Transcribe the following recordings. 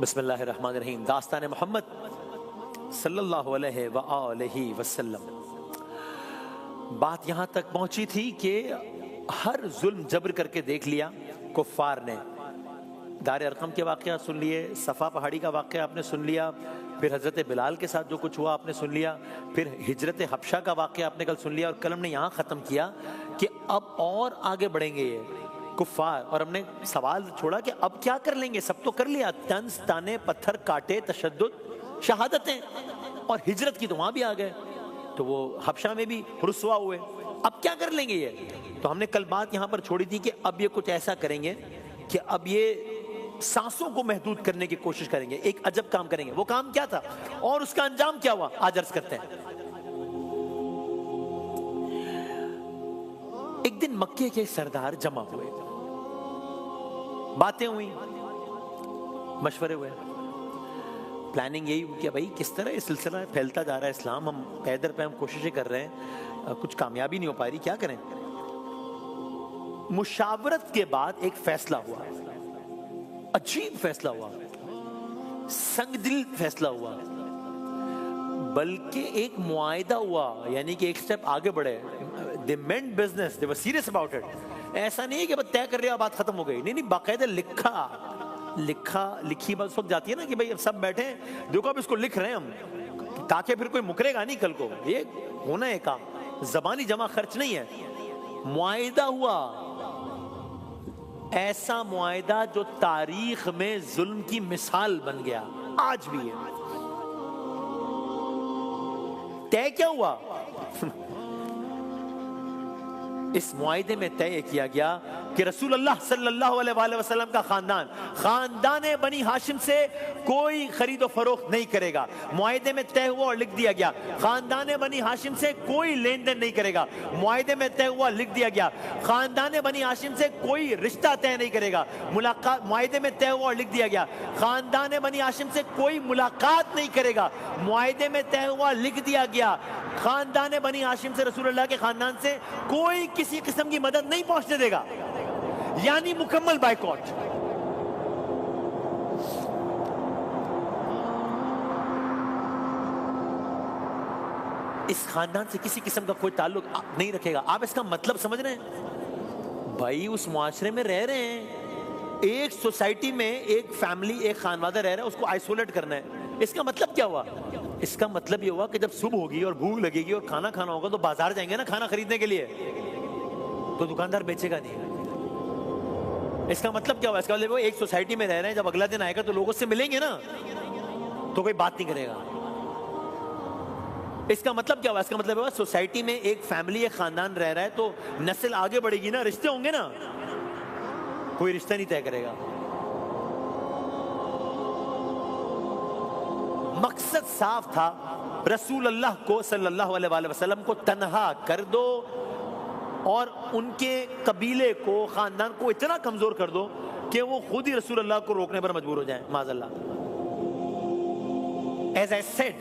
بسم اللہ الرحمن الرحیم۔ داستان محمد صلی اللہ علیہ وآلہ وسلم۔ بات یہاں تک پہنچی تھی کہ ہر ظلم جبر کر کے دیکھ لیا کفار نے۔ دار ارقم کے واقعہ سن لیے، صفا پہاڑی کا واقعہ آپ نے سن لیا، پھر حضرت بلال کے ساتھ جو کچھ ہوا آپ نے سن لیا، پھر ہجرت حبشہ کا واقعہ آپ نے کل سن لیا، اور کل ہم نے یہاں ختم کیا کہ اب اور آگے بڑھیں گے یہ کفار، اور ہم نے سوال چھوڑا کہ اب کیا کر لیں گے؟ سب تو کر لیا، طنز، تانے، پتھر، کاٹے، تشدد، شہادتیں، اور ہجرت کی تو وہاں بھی آ گئے، تو وہ حبشہ میں بھی رسوا ہوئے، اب کیا کر لیں گے یہ؟ تو ہم نے کل بات یہاں پر چھوڑی تھی کہ اب یہ کچھ ایسا کریں گے کہ اب یہ سانسوں کو محدود کرنے کی کوشش کریں گے، ایک عجب کام کریں گے۔ وہ کام کیا تھا اور اس کا انجام کیا ہوا، آج عرض کرتے ہیں۔ ایک دن مکے کے سردار جمع ہوئے، باتیں ہوئی، مشورے ہوئے، پلاننگ یہی ہوئی کہ بھائی کس طرح یہ سلسلہ پھیلتا جا رہا ہے اسلام، ہم پیدر پہ ہم کوششیں کر رہے ہیں، کچھ کامیابی نہیں ہو پا رہی، کیا کریں؟ مشاورت کے بعد ایک فیصلہ ہوا، عجیب فیصلہ ہوا، سنگ دل فیصلہ ہوا، بلکہ ایک معاہدہ ہوا، یعنی کہ ایک سٹیپ آگے بڑھے۔ they meant business, they were serious about it۔ ایسا نہیں ہے کہ بس طے کر رہے بات ختم ہو گئی، نہیں، باقاعدہ لکھی بات وقت جاتی ہے نا کہ بھائی اب سب بیٹھے ہیں، دیکھو اب اس کو لکھ رہے ہیں ہم، تاکہ پھر کوئی مکرے گا نہیں کل کو، یہ ہونا ہے کام، زبانی جمع خرچ نہیں ہے۔ معاہدہ ہوا، ایسا معاہدہ جو تاریخ میں ظلم کی مثال بن گیا، آج بھی ہے۔ طے کیا ہوا؟ اس معاہدے میں طے کیا گیا کہ رسول اللہ صلی اللہ علیہ وآلہ وسلم کا خاندان بنی ہاشم سے کوئی خرید و فروخت نہیں کرے گا۔ معاہدے میں طے ہوا اور لکھ دیا گیا خاندان بنی ہاشم سے کوئی لین دین نہیں کرے گا۔ معاہدے میں طے ہوا، لکھ دیا گیا خاندان بنی ہاشم سے کوئی رشتہ طے نہیں کرے گا۔ معاہدے میں طے ہوا اور لکھ دیا گیا خاندان بنی ہاشم سے کوئی ملاقات نہیں کرے گا۔ معاہدے میں طے ہوا، لکھ دیا گیا خاندان بنی ہاشم سے، رسول اللہ کے خاندان سے کوئی کسی قسم کی مدد نہیں پہنچنے دے گا، یعنی مکمل بائیکاٹ۔ اس خاندان سے کسی قسم کا کوئی تعلق نہیں رکھے گا۔ آپ اس کا مطلب سمجھ رہے ہیں؟ بھائی اس معاشرے میں رہ رہے ہیں، ایک سوسائٹی میں ایک فیملی، ایک خانوادہ رہ رہا ہے، اس کو آئسولیٹ کرنا ہے۔ اس کا مطلب کیا ہوا؟ اس کا مطلب یہ ہوا کہ جب صبح ہوگی اور بھوک لگے گی اور کھانا کھانا ہوگا تو بازار جائیں گے نا کھانا خریدنے کے لیے، تو دکاندار بیچے گا نہیں۔ اس کا مطلب کیا ہوا؟ اس کا مطلب ایک سوسائٹی میں رہ رہے ہیں، جب اگلا دن آئے گا تو لوگوں سے ملیں گے نا، تو کوئی بات نہیں کرے گا۔ اس کا مطلب کیا ہوا؟ اس کا مطلب ہوا سوسائٹی میں ایک فیملی، ایک خاندان رہ رہا ہے تو نسل آگے بڑھے گی نا، رشتے ہوں گے نا، کوئی رشتہ نہیں طے کرے گا۔ مقصد صاف تھا، رسول اللہ کو صلی اللہ علیہ وآلہ وسلم کو تنہا کر دو اور ان کے قبیلے کو، خاندان کو اتنا کمزور کر دو کہ وہ خود ہی رسول اللہ کو روکنے پر مجبور ہو جائیں، معاذ اللہ۔ As I said،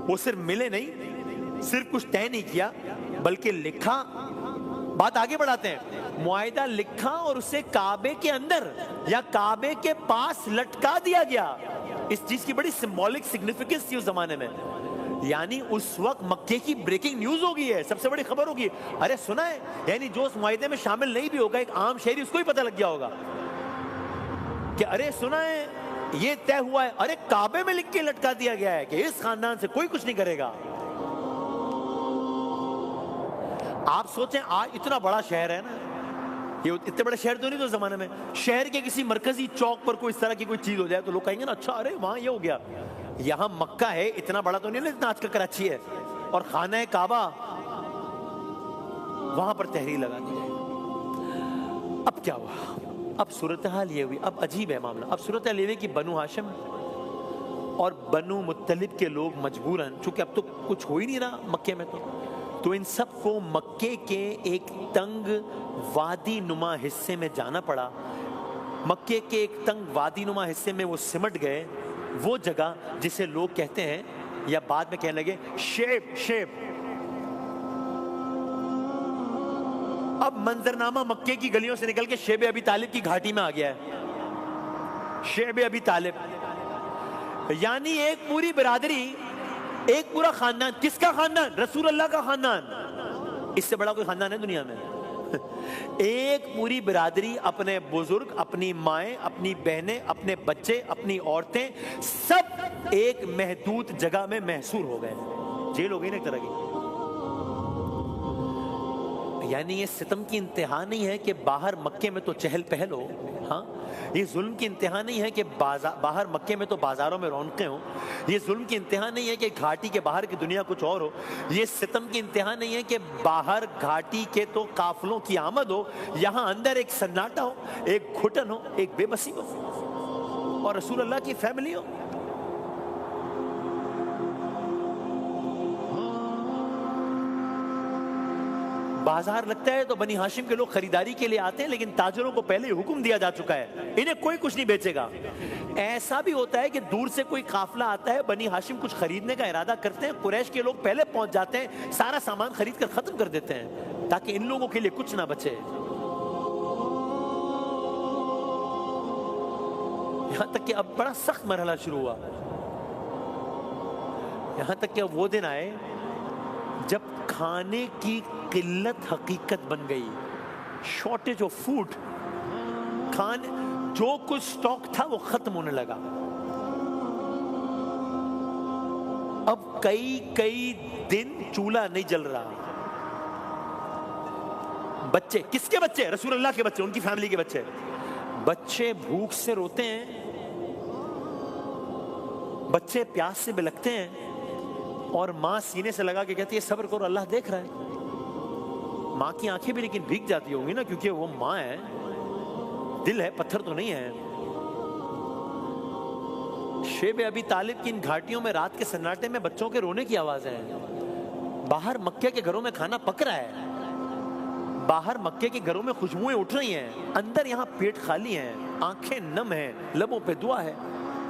وہ صرف ملے نہیں، صرف کچھ طے نہیں کیا، بلکہ لکھا۔ بات آگے بڑھاتے ہیں، معاہدہ لکھا اور اسے کعبے کے اندر یا کعبے کے پاس لٹکا دیا گیا۔ اس چیز کی بڑی سمبولک سگنیفیکنس تھی اس زمانے میں، یعنی اس وقت مکے کی بریکنگ نیوز ہوگی ہے، سب سے بڑی خبر ہوگی۔ ارے سنا ہے، یعنی جو اس معاہدے میں شامل نہیں بھی ہوگا، ایک عام شہری، اس کو ہی پتہ لگ گیا ہوگا کہ ارے سنا ہے یہ طے ہوا ہے، ارے کعبے میں لکھ کے لٹکا دیا گیا ہے کہ اس خاندان سے کوئی کچھ نہیں کرے گا۔ آپ سوچیں آج اتنا بڑا شہر ہے نا، یہ اتنے بڑے شہر تو نہیں تو زمانے میں، شہر کے کسی مرکزی چوک پر کوئی اس طرح کی کوئی چیز ہو جائے تو لوگ کہیں گے نا اچھا ارے وہاں یہ ہو گیا۔ یہاں مکہ ہے، اتنا بڑا تو نہیں نا اتنا آج کل کراچی ہے، اور خانہ کعبہ، وہاں پر تحریر لگا دی جائے۔ اب کیا ہوا؟ اب صورتحال یہ ہوئی، اب عجیب ہے معاملہ۔ اب صورتحال یہ ہوئی کہ بنو ہاشم اور بنو مطلب کے لوگ مجبوراً، چونکہ اب تو کچھ ہو ہی نہیں رہا مکے میں، تو ان سب کو مکے کے ایک تنگ وادی نما حصے میں جانا پڑا۔ مکے کے ایک تنگ وادی نما حصے میں وہ سمٹ گئے، وہ جگہ جسے لوگ کہتے ہیں یا بعد میں کہنے لگے شیب۔ اب منظرنامہ مکے کی گلیوں سے نکل کے شیب ابی طالب کی گھاٹی میں آ گیا ہے۔ شعب ابی طالب، یعنی ایک پوری برادری، ایک پورا خاندان. کس کا خاندان؟ رسول اللہ کا خاندان. اس سے بڑا کوئی خاندان ہے دنیا میں؟ ایک پوری برادری، اپنے بزرگ، اپنی مائیں، اپنی بہنیں، اپنے بچے، اپنی عورتیں، سب ایک محدود جگہ میں محصور ہو گئے. جیل ہو گئی نا ایک طرح کی. یعنی یہ ستم کی انتہا نہیں ہے کہ باہر مکے میں تو چہل پہل ہو، ہاں یہ ظلم کی انتہا نہیں ہے کہ باہر مکے میں تو بازاروں میں رونقیں ہوں، یہ ظلم کی انتہا نہیں ہے کہ گھاٹی کے باہر کی دنیا کچھ اور ہو، یہ ستم کی انتہا نہیں ہے کہ باہر گھاٹی کے تو قافلوں کی آمد ہو، یہاں اندر ایک سناٹا ہو، ایک گھٹن ہو، ایک بے بسی ہو، اور رسول اللہ کی فیملی ہو. بازار لگتا ہے تو بنی ہاشم کے لوگ خریداری کے لیے آتے ہیں، لیکن تاجروں کو پہلے ہی حکم دیا جا چکا ہے انہیں کوئی کچھ نہیں بیچے گا. ایسا بھی ہوتا ہے کہ دور سے کوئی قافلہ آتا ہے، بنی ہاشم کچھ خریدنے کا ارادہ کرتے ہیں، قریش کے لوگ پہلے پہنچ جاتے ہیں، سارا سامان خرید کر ختم کر دیتے ہیں تاکہ ان لوگوں کے لیے کچھ نہ بچے. یہاں تک کہ اب بڑا سخت مرحلہ شروع ہوا، یہاں تک کہ اب وہ دن آئے جب کھانے کی قلت حقیقت بن گئی. شارٹیج آف فوڈ، کھانے جو کچھ سٹاک تھا وہ ختم ہونے لگا. اب کئی دن چولہا نہیں جل رہا. بچے، کس کے بچے؟ رسول اللہ کے بچے، ان کی فیملی کے بچے. بچے بھوک سے روتے ہیں، بچے پیاس سے بلکتے ہیں، اور ماں سینے سے لگا کے کہتی ہے صبر کرو اللہ دیکھ رہا ہے. ماں کی آنکھیں بھی لیکن بھیگ جاتی ہوں گی نا، کیونکہ وہ ماں ہے، دل ہے، پتھر تو نہیں ہے. شیب ابی طالب کی ان گھاٹیوں میں رات کے سناٹے میں بچوں کے رونے کی آوازیں ہیں. باہر مکے کے گھروں میں کھانا پک رہا ہے، باہر مکے کے گھروں میں خوشبوئیں اٹھ رہی ہیں، اندر یہاں پیٹ خالی ہیں، آنکھیں نم ہیں، لبوں پہ دعا ہے.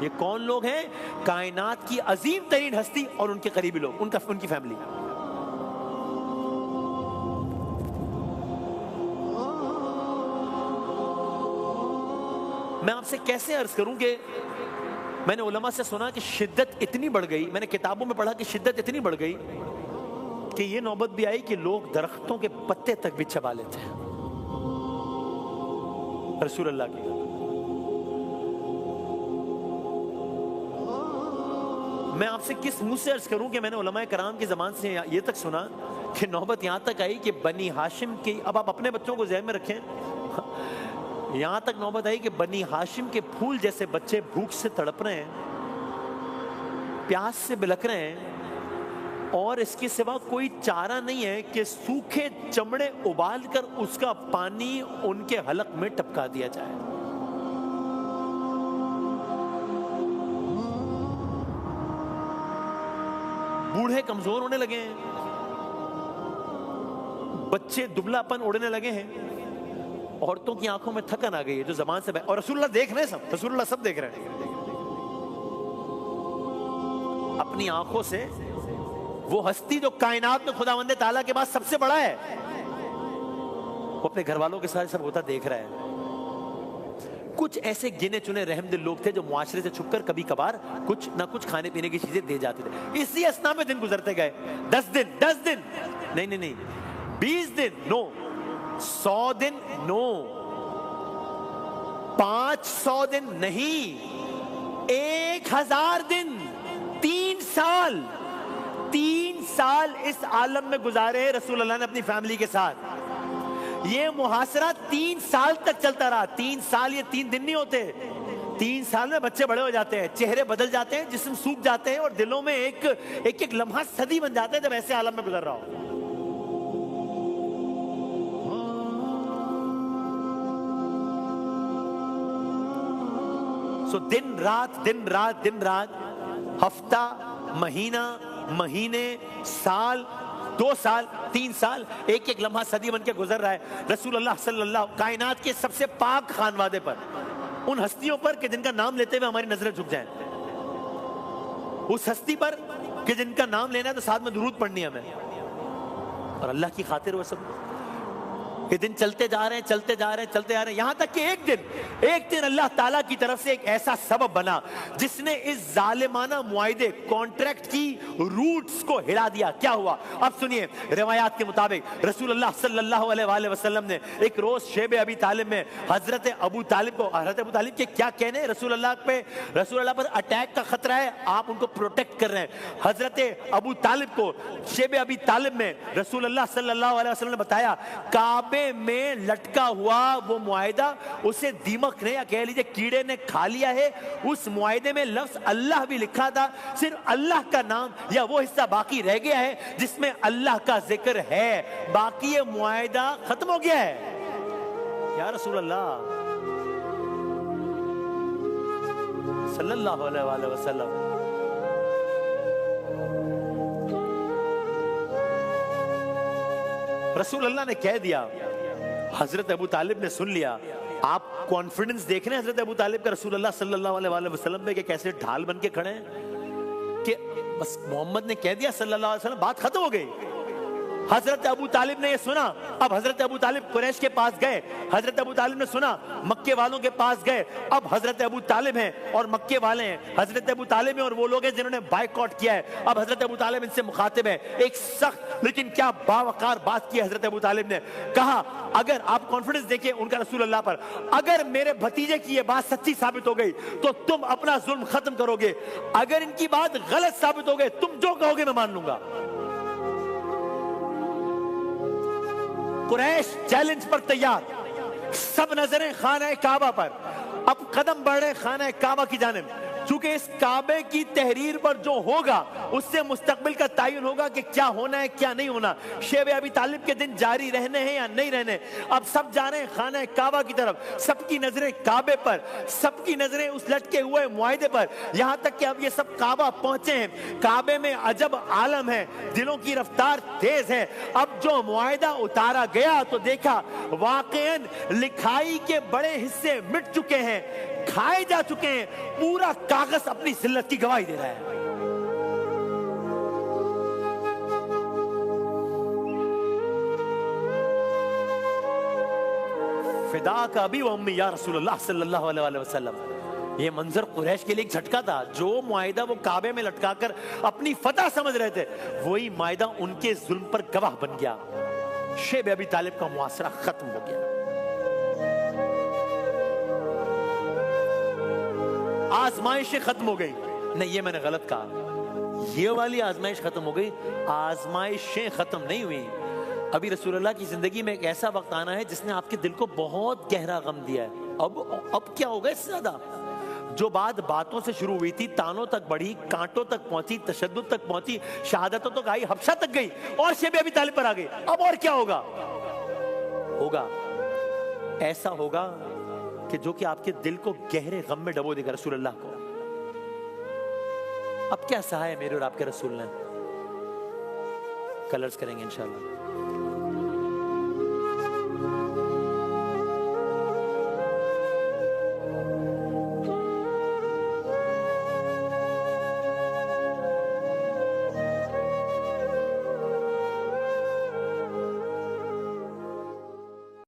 یہ کون لوگ ہیں؟ کائنات کی عظیم ترین ہستی اور ان کے قریبی لوگ، ان کی فیملی. میں آپ سے کیسے عرض کروں کہ میں نے علماء سے سنا کہ شدت اتنی بڑھ گئی، میں نے کتابوں میں پڑھا کہ شدت اتنی بڑھ گئی کہ یہ نوبت بھی آئی کہ لوگ درختوں کے پتے تک بھی چبا لیتے ہیں رسول اللہ کی. میں آپ سے کس منہ سے عرض کروں کہ میں نے علماء کرام کی زبان سے یہ تک سنا کہ نوبت یہاں تک آئی کہ بنی ہاشم کی، اب آپ اپنے بچوں کو ذہن میں رکھیں، یہاں تک نوبت آئی کہ بنی ہاشم کے پھول جیسے بچے بھوک سے تڑپ رہے ہیں، پیاس سے بلک رہے ہیں، اور اس کے سوا کوئی چارہ نہیں ہے کہ سوکھے چمڑے ابال کر اس کا پانی ان کے حلق میں ٹپکا دیا جائے. بوڑھے کمزور ہونے لگے ہیں، بچے دبلا پن اڑنے لگے ہیں، عورتوں کی آنکھوں میں تھکن آ گئی ہے جو زبان سے اور رسول اللہ دیکھ رہے ہیں، سب رسول اللہ سب دیکھ رہے ہیں اپنی آنکھوں سے. وہ ہستی جو کائنات میں خداوند تعالیٰ کے بعد سب سے بڑا ہے، وہ اپنے گھر والوں کے ساتھ سب ہوتا دیکھ رہا ہے. کچھ ایسے گنے چنے رحم دل لوگ تھے جو معاشرے سے چھپ کر کبھی کبھار کچھ نہ کچھ کھانے پینے کی چیزیں دے جاتے تھے. اسی اسنا میں دن گزرتے گئے، 10 دن نہیں 20 دن نو، 100 دن نو، 500 دن نہیں، 1000 دن، 3 سال اس عالم میں گزارے رسول اللہ نے اپنی فیملی کے ساتھ. یہ محاصرہ 3 سال تک چلتا رہا. 3 سال یہ 3 دن نہیں ہوتے. 3 سال میں بچے بڑے ہو جاتے ہیں، چہرے بدل جاتے ہیں، جسم سوکھ جاتے ہیں، اور دلوں میں ایک لمحہ صدی بن جاتے ہیں جب ایسے عالم میں گزر رہا ہو. سو دن رات، ہفتہ، مہینے، سال، 2 سال، 3 سال، ایک لمحہ صدی بن کے گزر رہا ہے. رسول اللہ صلی اللہ کائنات کے سب سے پاک خانوادے پر، ان ہستیوں پر کہ جن کا نام لیتے ہوئے ہماری نظریں جھک جائیں، اس ہستی پر کہ جن کا نام لینا ہے تو ساتھ میں درود پڑھنی ہے ہمیں، اور اللہ کی خاطر وہ سب. یہ دن چلتے جا رہے ہیں چلتے جا رہے ہیں چلتے جا رہے ہیں، یہاں تک کہ ایک دن اللہ تعالیٰ کی طرف سے ایک ایسا سبب بنا جس نے اس ظالمانہ معاہدے کانٹریکٹ کی روٹس کو ہلا دیا۔ کیا ہوا؟ اب سنیے، روایات کے مطابق رسول اللہ صلی اللہ علیہ وآلہ وسلم نے ایک روز شیب ابی طالب میں حضرت ابو طالب کو، حضرت ابو طالب کے کیا کہنے، رسول اللہ پر اٹیک کا خطرہ ہے، آپ ان کو پروٹیکٹ کر رہے ہیں۔ حضرت ابو طالب کو شیب ابی طالب میں رسول اللہ صلی اللہ علیہ وسلم نے بتایا کعبے میں لٹکا ہوا وہ معاہدہ، اسے دیمک نے یا کہہ لیجئے کیڑے نے کھا لیا ہے۔ اس معاہدے میں لفظ اللہ بھی لکھا تھا، صرف اللہ کا نام یا وہ حصہ باقی رہ گیا ہے جس میں اللہ کا ذکر ہے، باقی یہ معاہدہ ختم ہو گیا ہے۔ یا رسول اللہ صلی اللہ علیہ وآلہ وسلم، رسول اللہ نے کہہ دیا، حضرت ابو طالب نے سن لیا۔ آپ کانفیڈنس دیکھ رہے ہیں حضرت ابو طالب کا رسول اللہ صلی اللہ علیہ وآلہ وسلم پہ کہ کیسے ڈھال بن کے کھڑے ہیں کہ بس محمد نے کہہ دیا صلی اللہ علیہ وسلم، بات ختم ہو گئی۔ حضرت ابو طالب نے یہ سنا، اب حضرت ابو طالب قریش کے پاس گئے، حضرت ابو طالب نے سنا مکے والوں کے پاس گئے، اب حضرت ابو طالب ہیں اور مکے والے ہیں، حضرت ابو طالب ہیں اور وہ لوگ ہیں جنہوں نے بائیکاٹ کیا ہے، اب حضرت ابو طالب ان سے مخاطب ہے۔ ایک سخت لیکن کیا باوقار بات کی حضرت ابو طالب نے، کہا اگر آپ کانفیڈنس دیکھیں ان کا رسول اللہ پر، اگر میرے بھتیجے کی یہ بات سچی ثابت ہو گئی تو تم اپنا ظلم ختم کرو گے، اگر ان کی بات غلط ثابت ہو گئی تم جو کہو گے میں مان لوں گا۔ قریش چیلنج پر تیار، سب نظریں خانہ کعبہ پر، اب قدم بڑھ رہے خانہ کعبہ کی جانب، چونکہ اس کعبے کی تحریر پر جو ہوگا اس سے مستقبل کا تعین ہوگا کہ کیا ہونا ہے کیا نہیں ہونا، شیب ابی طالب کے دن جاری رہنے ہیں یا نہیں رہنے۔ اب سب جا رہے ہیں خانہ کعبہ کی طرف، سب کی نظریں کعبے پر، سب کی نظریں اس لٹکے ہوئے معاہدے پر، یہاں تک کہ اب یہ سب کعبہ پہنچے ہیں۔ کعبے میں عجب عالم ہے، دلوں کی رفتار تیز ہے۔ اب جو معاہدہ اتارا گیا تو دیکھا واقعاً لکھائی کے بڑے حصے مٹ چکے ہیں، کھائے جا چکے ہیں، پورا کاغذ اپنی ذلت کی گواہی دے رہا ہے۔ فداک ابی و امی یا رسول اللہ صلی اللہ علیہ وسلم۔ یہ منظر قریش کے لیے ایک جھٹکا تھا، جو معاہدہ وہ کعبے میں لٹکا کر اپنی فتح سمجھ رہے تھے وہی معاہدہ ان کے ظلم پر گواہ بن گیا۔ شیب ابی طالب کا معاشرہ ختم ہو گیا، آزمائشیں ختم ہو گئی۔ نہیں، یہ میں نے غلط کہا، یہ والی آزمائش ختم ہو گئی، آزمائشیں ختم نہیں ہوئی۔ ابھی رسول اللہ کی زندگی میں ایک ایسا وقت آنا ہے جس نے آپ کے دل کو بہت گہرا غم دیا ہے۔ اب کیا ہوگا اس سے زیادہ؟ جو بات باتوں سے شروع ہوئی تھی، تانوں تک بڑھی، کانٹوں تک پہنچی، تشدد تک پہنچی، شہادتوں تک آئی، حبشہ تک گئی اور شیب ابی طالب پر آ گئی۔ اب اور کیا ہوگا؟ ایسا ہوگا کہ جو کہ آپ کے دل کو گہرے غم میں ڈبو دے گا۔ رسول اللہ کو اب کیا سہا ہے میرے اور آپ کے رسول نے؟ کلرز کریں گے انشاءاللہ۔